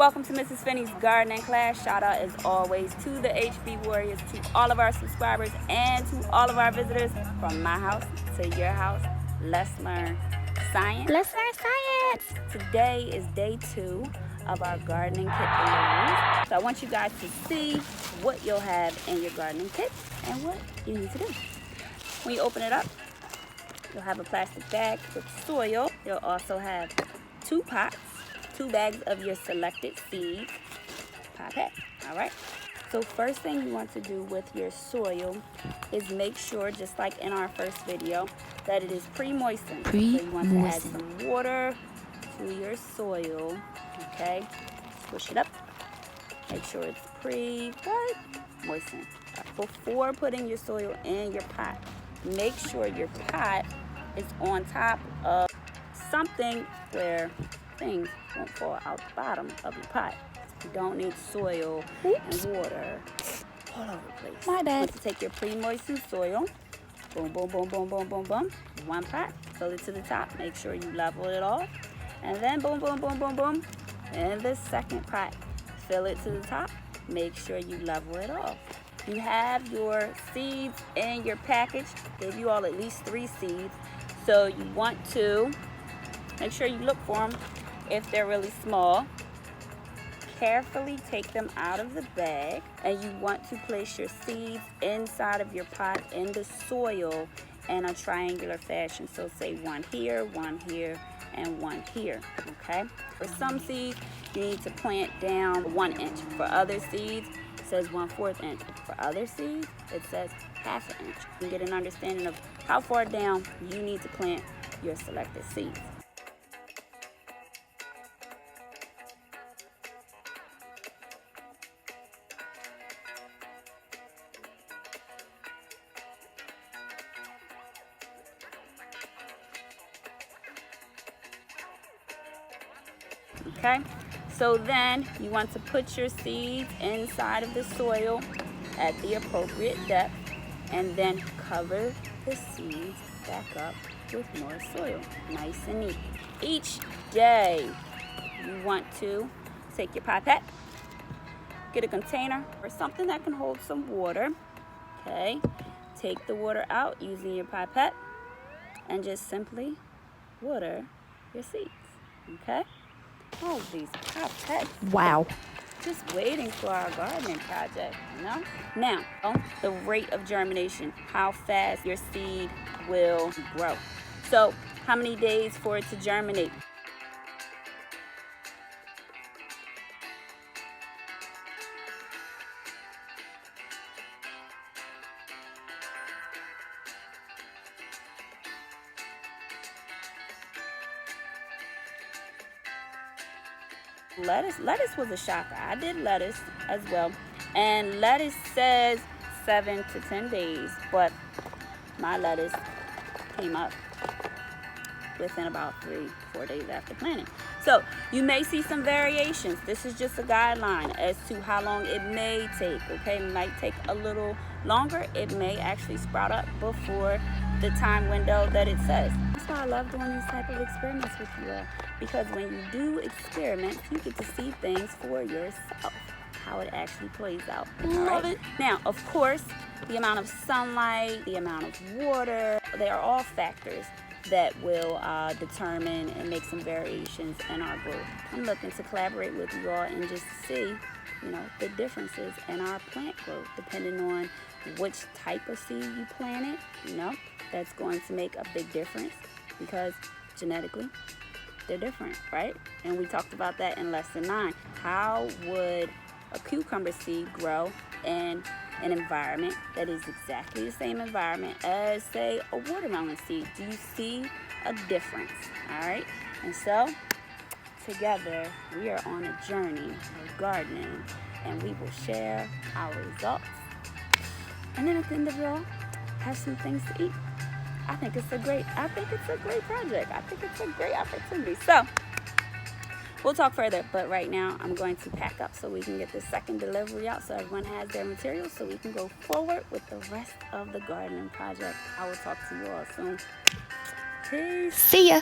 Welcome to Mrs. Finney's gardening class. Shout out as always to the HB Warriors, to all of our subscribers, and to all of our visitors from my house to your house. Let's learn science. Let's learn science. Today is day 2 of our gardening kit deliveries. So I want you guys to see what you'll have in your gardening kit and what you need to do. When you open it up, you'll have a plastic bag with soil. You'll also have 2 pots, 2 bags of your selected seeds, pipette, all right? So first thing you want to do with your soil is make sure, just like in our first video, that it is pre-moistened. So you want to add some water to your soil, okay? Push it up. Make sure it's moistened. Before putting your soil in your pot, make sure your pot is on top of something where things won't fall out the bottom of your pot. You don't need soil and water all over the place. My bad. You want to take your pre-moistened soil, boom, boom, boom, boom, boom, boom, boom, one pot, fill it to the top, make sure you level it off, and then boom, boom, boom, boom, boom, in the second pot, fill it to the top, make sure you level it off. You have your seeds in your package. Gave you all at least 3 seeds. So you want to make sure you look for them if they're really small. Carefully take them out of the bag, and you want to place your seeds inside of your pot in the soil in a triangular fashion. So say one here, and one here, okay? For some seeds, you need to plant down 1 inch. For other seeds, it says 1/4 inch. For other seeds, it says 1/2 inch. You can get an understanding of how far down you need to plant your selected seeds. Okay, so then you want to put your seeds inside of the soil at the appropriate depth, and then cover the seeds back up with more soil, nice and neat. Each day you want to take your pipette, get a container or something that can hold some water, okay? Take the water out using your pipette and just simply water your seeds, okay? Oh, these pipettes. Wow. Just waiting for our gardening project, you know? Now, the rate of germination, how fast your seed will grow. So, how many days for it to germinate? Lettuce was a shocker. I did lettuce as well, and lettuce says 7 to 10 days, but my lettuce came up within about 3-4 days after planting. So you may see some variations. This is just a guideline as to how long it may take. Okay, it might take a little longer. It may actually sprout up before the time window that it says. That's why I love doing these type of experiments with you all, because when you do experiments, you get to see things for yourself, how it actually plays out. Love it. Now, of course, the amount of sunlight, the amount of water, they are all factors that will determine and make some variations in our growth. I'm looking to collaborate with you all and just see, the differences in our plant growth, depending on which type of seed you planted. That's going to make a big difference, because genetically they're different, right? And we talked about that in lesson 9. How would a cucumber seed grow in an environment that is exactly the same environment as, say, a watermelon seed? Do you see a difference? All right, and so together we are on a journey of gardening, and we will share our results, and then at the end of it all, have some things to eat. I think it's a great project. I think it's a great opportunity. So we'll talk further, but right now I'm going to pack up so we can get the second delivery out, so everyone has their materials, so we can go forward with the rest of the gardening project. I will talk to you all soon. Peace. See ya.